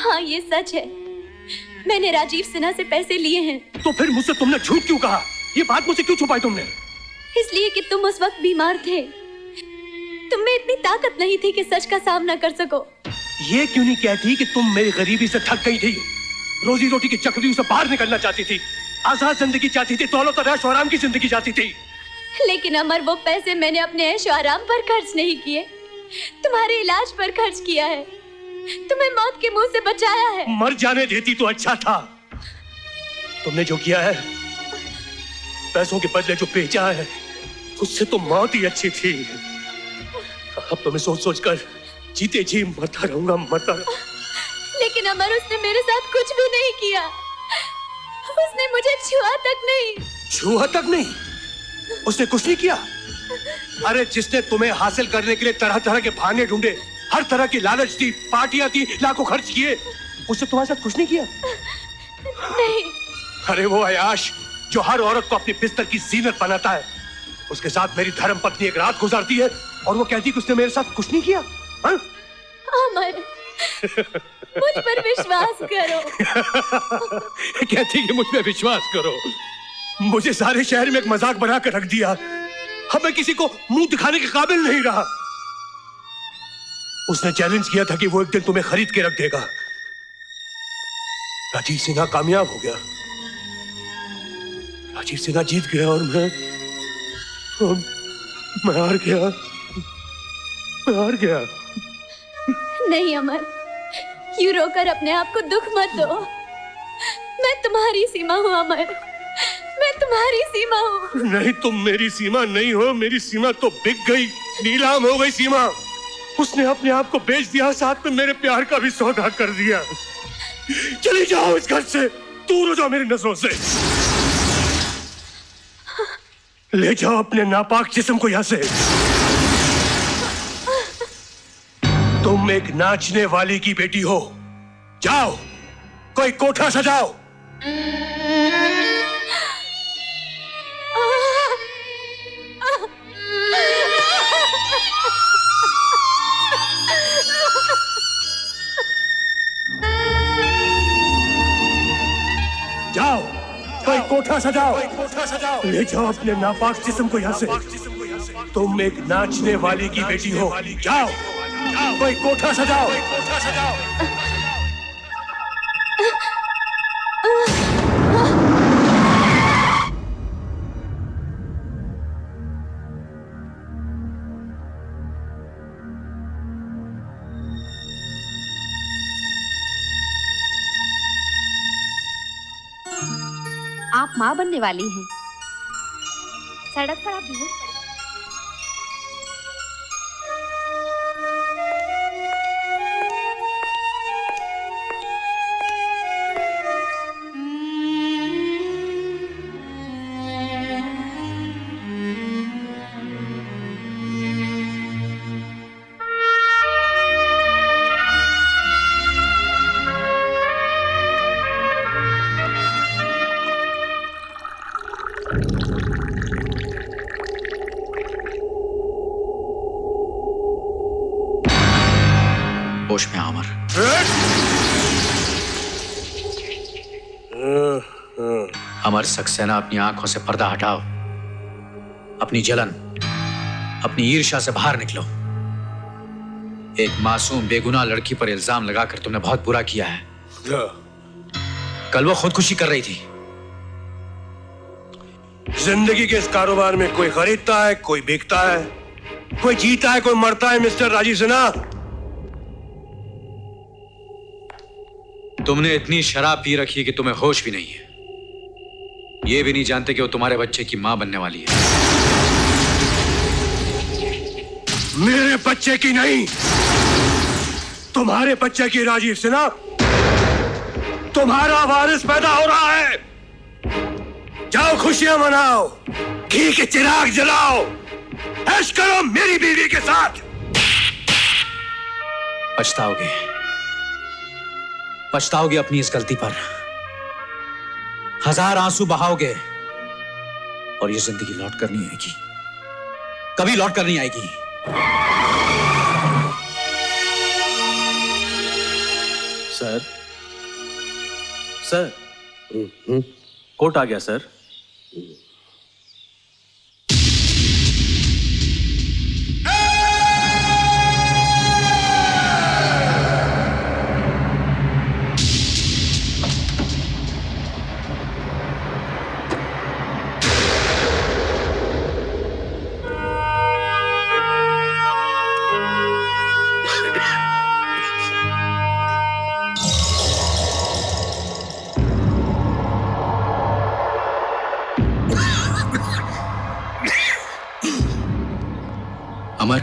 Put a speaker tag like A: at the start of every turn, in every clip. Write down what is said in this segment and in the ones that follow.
A: हाँ, ये सच है। मैंने राजीव सिन्हा से पैसे लिए हैं।
B: तो फिर मुझसे तुमने झूठ क्यों कहा? ये बात मुझसे क्यों छुपाई तुमने?
A: इसलिए कि तुम उस वक्त बीमार थे। तुम में इतनी ताकत नहीं थी कि सच का सामना कर सको।
B: ये क्यों नहीं कहती कि तुम मेरी गरीबी से थक गई थी, रोजी रोटी की चक्रव्यूह से बाहर निकलना चाहती थी, आजाद जिंदगी चाहती थी, दौलत और ऐश आराम की जिंदगी चाहती थी।
A: लेकिन अमर, वो पैसे मैंने अपने ऐश आराम पर खर्च नहीं किए, तुम्हारे इलाज पर खर्च किया है। तुम्हें मौत के मुंह से बचाया है।
B: मर जाने देती तो अच्छा था। तुमने जो किया है, पैसों के बदले जो बेचा है, उससे तो मौत ही अच्छी थी। अब तो मैं सोच सोच कर जीते जी मरता रहूंगा, मरता रहूंगा।
A: लेकिन अमर, उसने मेरे साथ कुछ भी नहीं किया। उसने मुझे छुआ तक नहीं।
B: छुआ तक नहीं? उसने कुछ नहीं किया? अरे जिसने तुम्हें हासिल करने के लिए तरह तरह के बहाने ढूंढे, हर तरह की लालच दी, पार्टियां दी, लाखों खर्च किए, उसने तुम्हारे साथ कुछ नहीं किया?
A: नहीं।
B: अरे वो अयाश जो हर औरत को अपनी बिस्तर की जीनत बनाता है, उसके साथ मेरी धर्मपत्नी एक रात गुजारती है और वो कहती है कि उसने मेरे साथ कुछ नहीं किया। हाँ?
A: अमर, मुझ पर विश्वास करो।
B: कहती कि मुझ पे विश्वास करो। मुझे सारे शहर में एक मजाक बना कर रख दिया। अब मैं किसी को मुंह दिखाने के काबिल नहीं रहा। उसने चैलेंज किया था कि वो एक दिन तुम्हें खरीद के रख देगा। राजीव सिन्हा कामयाब हो गया। राजीव सिन्हा जीत गया और मैं हार गया। मैं हार गया।
A: नहीं अमर, यूं रोकर अपने आप को दुख मत दो। मैं तुम्हारी सीमा हूँ अमर, मैं तुम्हारी सीमा हूँ।
B: नहीं, तुम मेरी सीमा नहीं हो। मेरी सीमा तो बिक गई, नीलाम हो गई सीमा। उसने अपने आप को बेच दिया, साथ में मेरे प्यार का भी सौदा कर दिया। चली जाओ इस घर से, दूर हो जाओ मेरी नजरों से। ले जाओ अपने नापाक जिस्म को यहां से। तुम एक नाचने वाली की बेटी हो। जाओ, कोई कोठा सजाओ। जाओ, कोई कोठा सजाओ। ले जाओ अपने नापाक जिस्म को यहाँ से। तुम एक नाचने वाली की बेटी हो। जाओ, कोई कोठा सजाओ।
A: आप माँ बनने वाली हैं। सड़क पर आप बेहोश पड़े।
C: होश में अमर। अमर सक्सेना, अपनी आंखों से पर्दा हटाओ। अपनी जलन, अपनी ईर्ष्या से बाहर निकलो। एक मासूम बेगुनाह लड़की पर इल्जाम लगाकर तुमने बहुत बुरा किया है। कल वो खुदकुशी कर रही थी।
B: जिंदगी के इस कारोबार में कोई खरीदता है, कोई बिकता है, कोई जीता है, कोई मरता है। मिस्टर राजीव सिन्हा,
C: तुमने इतनी शराब पी रखी है कि तुम्हें होश भी नहीं है। ये भी नहीं जानते कि वो तुम्हारे बच्चे की मां बनने वाली है।
B: मेरे बच्चे की नहीं, तुम्हारे बच्चे की। राजीव सिन्हा, तुम्हारा वारिस पैदा हो रहा है। जाओ, खुशियां मनाओ, घी के चिराग जलाओ, ऐश करो मेरी बीवी के साथ।
C: पछताओगे अपनी इस गलती पर। हजार आंसू बहाओगे और ये जिंदगी लौट कर नहीं आएगी, कभी लौट कर नहीं आएगी।
D: सर, सर, कोर्ट आ गया सर।
C: अमर,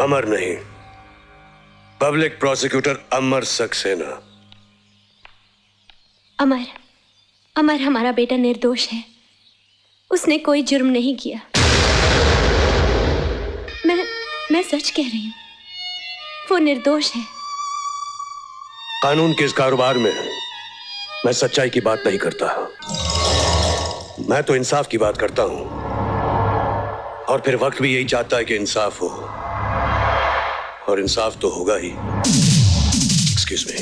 B: अमर नहीं, पब्लिक प्रोसिक्यूटर अमर सक्सेना।
A: अमर, अमर हमारा बेटा निर्दोष है। उसने कोई जुर्म नहीं किया। मैं सच कह रही हूं, वो निर्दोष है।
B: कानून के इस कारोबार में मैं सच्चाई की बात नहीं करता, मैं तो इंसाफ की बात करता हूं। और फिर वक्त भी यही चाहता है कि इंसाफ हो, और इंसाफ तो होगा ही। Excuse me.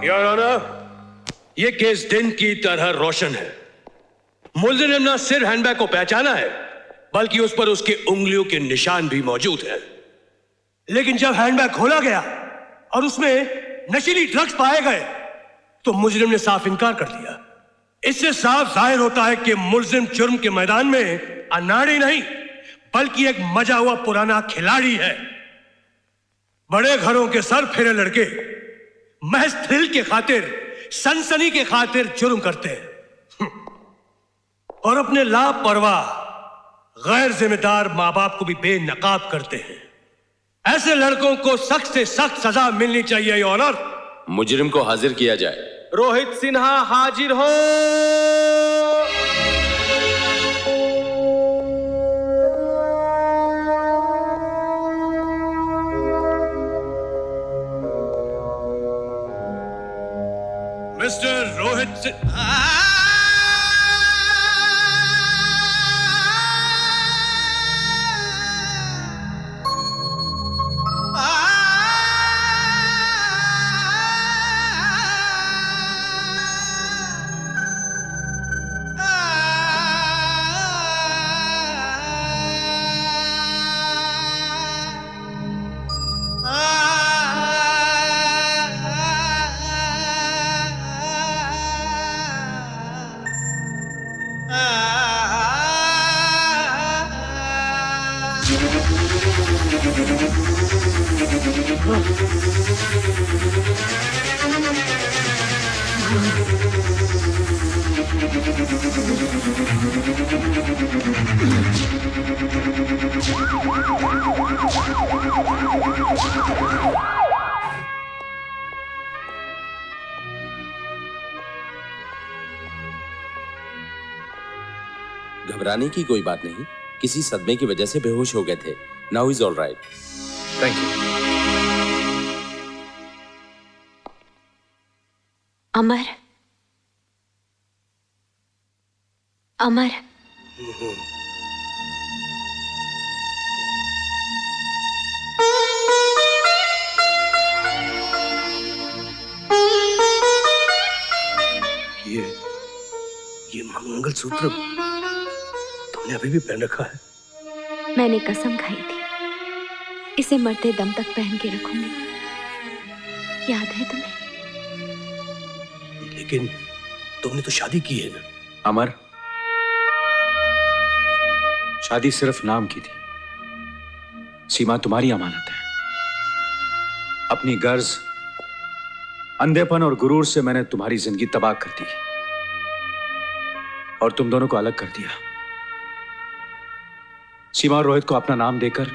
B: योर ऑनर, ये केस दिन की तरह रोशन है। मुलजिम ने न सिर्फ हैंडबैग को पहचाना है, बल्कि उस पर उसकी उंगलियों के निशान भी मौजूद हैं। लेकिन जब हैंडबैग खोला गया और उसमें नशीली ड्रग्स पाए गए, तो मुजरिम ने साफ इनकार कर दिया। इससे साफ जाहिर होता है कि मुलजिम जुर्म के मैदान में अनाड़ी नहीं, बल्कि एक मजा हुआ पुराना खिलाड़ी है। बड़े घरों के सर फेरे लड़के महज थ्रिल के खातिर, सनसनी के खातिर जुर्म करते हैं और अपने लापरवाह गैर जिम्मेदार मां बाप को भी बेनकाब करते हैं। ऐसे लड़कों को सख्त से सख्त सजा मिलनी चाहिए ऑनर।
E: मुजरिम को हाजिर किया जाए।
D: रोहित सिन्हा हाजिर हो।
B: मिस्टर रोहित
E: घबराने की कोई बात नहीं, किसी सदमे की वजह से बेहोश हो गए थे। Now is all right.
C: Thank you.
A: Amar, Amar,
B: ये मंगलसूत्र तुमने अभी भी पहन रखा है?
A: मैंने कसम खाई थी, इसे मरते दम तक पहन के रखूंगी। याद है तुम्हें?
B: लेकिन तुमने तो शादी की है ना?
C: अमर, शादी सिर्फ नाम की थी। सीमा तुम्हारी अमानत है। अपनी गर्ज, अंधेपन और गुरूर से मैंने तुम्हारी जिंदगी तबाह कर दी और तुम दोनों को अलग कर दिया। सीमा और रोहित को अपना नाम देकर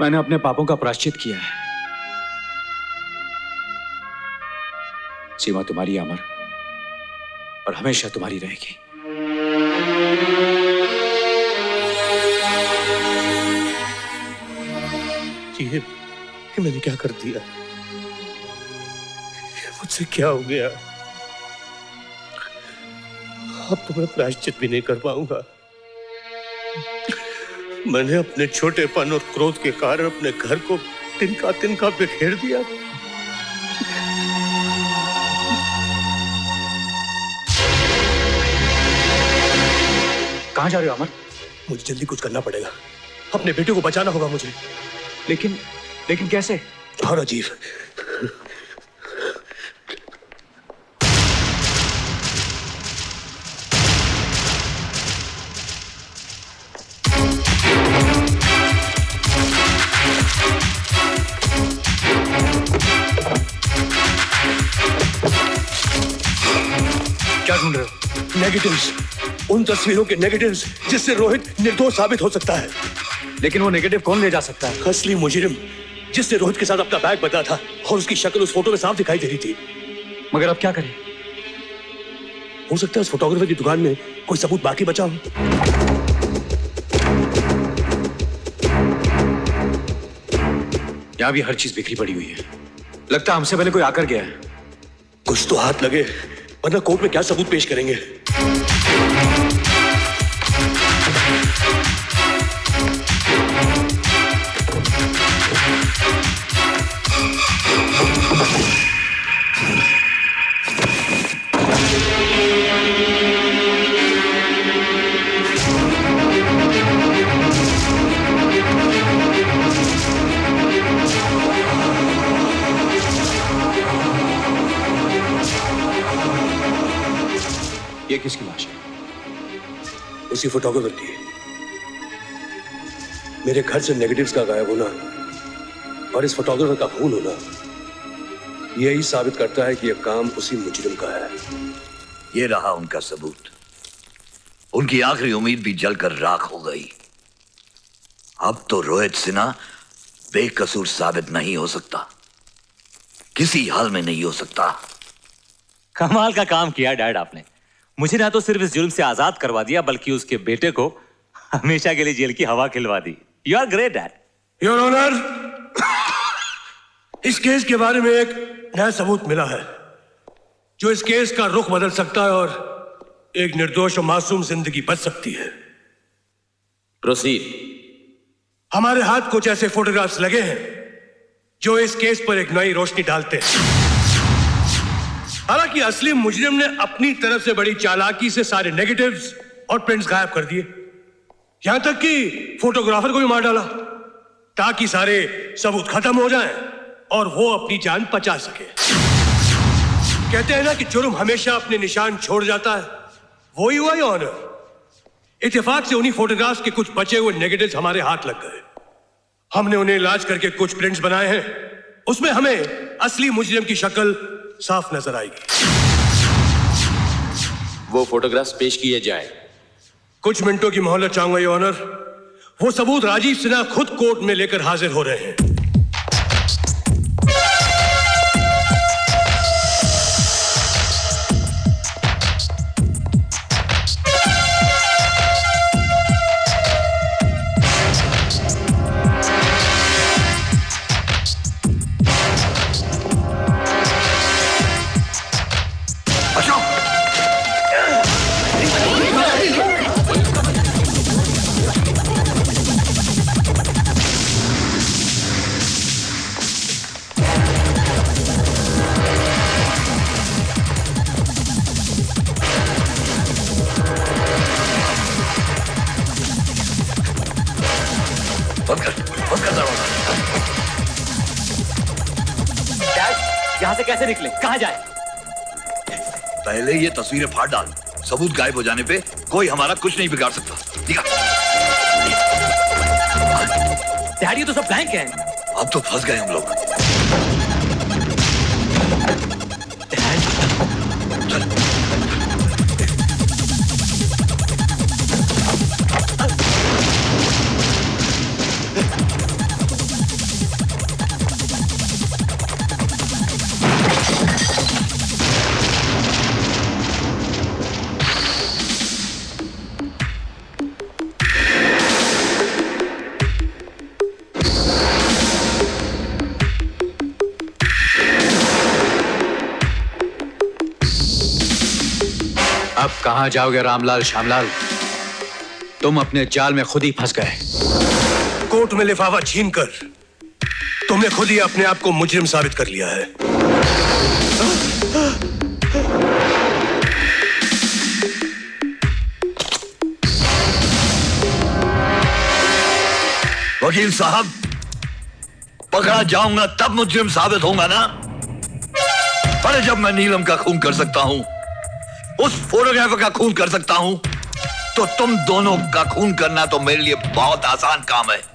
C: मैंने अपने पापों का प्रायश्चित किया है। सीमा तुम्हारी अमर और हमेशा तुम्हारी रहेगी।
B: ये मैंने क्या कर दिया? मुझसे क्या हो गया? अब तो मैं प्रायश्चित भी नहीं कर पाऊंगा। मैंने अपने छोटेपन और क्रोध के कारण अपने घर को तिनका तिनका बिखेर दिया।
C: कहां जा रहे हो अमर?
B: मुझे जल्दी कुछ करना पड़ेगा, अपने बेटे को बचाना होगा मुझे।
C: लेकिन कैसे?
B: और अजीब,
C: क्या ढूंढ रहे हो?
B: नेगेटिव्स, उन तस्वीरों के नेगेटिव्स जिससे रोहित निर्दोष साबित हो सकता है।
C: लेकिन वो नेगेटिव कौन ले जा सकता है?
B: असली मुजरिम जिससे रोहित के साथ अपना बैग बदला था और उसकी शक्ल उस फोटो में साफ दिखाई दे रही थी।
C: मगर अब क्या करें?
B: हो सकता है उस फोटोग्राफर की दुकान में कोई सबूत बाकी बचा हो।
C: यहां भी हर चीज बिखरी पड़ी हुई है। लगता है हमसे पहले कोई आकर गया है।
B: कुछ तो हाथ लगे, वरना कोर्ट में क्या सबूत पेश करेंगे।
C: ये किसकी लाश है?
B: उसी फोटोग्राफर की। मेरे घर से नेगेटिव्स का गायब होना और इस फोटोग्राफर का खून होना यही साबित करता है कि यह काम उसी मुजरिम का है।
F: ये रहा उनका सबूत। उनकी आखिरी उम्मीद भी जलकर राख हो गई। अब तो रोहित सिन्हा बेकसूर साबित नहीं हो सकता, किसी हाल में नहीं हो सकता।
G: कमाल का काम किया डैड आपने। मुझे ना तो सिर्फ इस जुर्म से आजाद करवा दिया, बल्कि उसके बेटे को हमेशा के लिए जेल की हवा खिलवा दी। You are great dad.
B: Your honour, इस केस के बारे में एक नया सबूत मिला है जो इस केस का रुख बदल सकता है और एक निर्दोष और मासूम जिंदगी बच सकती है।
E: प्रोसीड।
B: हमारे हाथ कुछ ऐसे फोटोग्राफ्स लगे हैं जो इस केस पर एक नई रोशनी डालते हैं। हालांकि असली मुजरिम ने अपनी तरफ से बड़ी चालाकी से सारे नेगेटिव्स और प्रिंट्स गायब कर दिए, यहां तक कि फोटोग्राफर को भी मार डाला ताकि सारे सबूत खत्म हो जाएं और वो अपनी जान बचा सके। कहते हैं ना कि जुर्म हमेशा अपने निशान छोड़ जाता है, वो ही हुआ ये ऑनर। इत्तेफाक से उन्हीं फोटोग्राफ्स के कुछ बचे हुए नेगेटिव्स हमारे हाथ लग गए। हमने उन्हें इलाज करके कुछ प्रिंट्स बनाए हैं, उसमें हमें असली मुजरिम की शक्ल साफ नजर आएगी।
E: वो फोटोग्राफ्स पेश किए जाए।
B: कुछ मिनटों की मोहलत चाहूंगा ये ऑनर। वो सबूत राजीव सिन्हा खुद कोर्ट में लेकर हाजिर हो रहे हैं।
G: यहां से कैसे निकले? कहां जाए?
F: पहले ये तस्वीरें फाड़ डाल। सबूत गायब हो जाने पे कोई हमारा कुछ नहीं बिगाड़ सकता। दिखा।
G: डैड ये तो सब ब्लैंक है।
F: अब तो फंस गए हम लोग।
C: कहां जाओगे रामलाल श्यामलाल? तुम अपने जाल में खुद ही फंस गए।
B: कोर्ट में लिफाफा छीनकर तुमने खुद ही अपने आप को मुजरिम साबित कर लिया है।
F: वकील साहब, पकड़ा जाऊंगा तब मुजरिम साबित होगा ना? अरे जब मैं नीलम का खून कर सकता हूं, उस फोटोग्राफर का खून कर सकता हूं, तो तुम दोनों का खून करना तो मेरे लिए बहुत आसान काम है।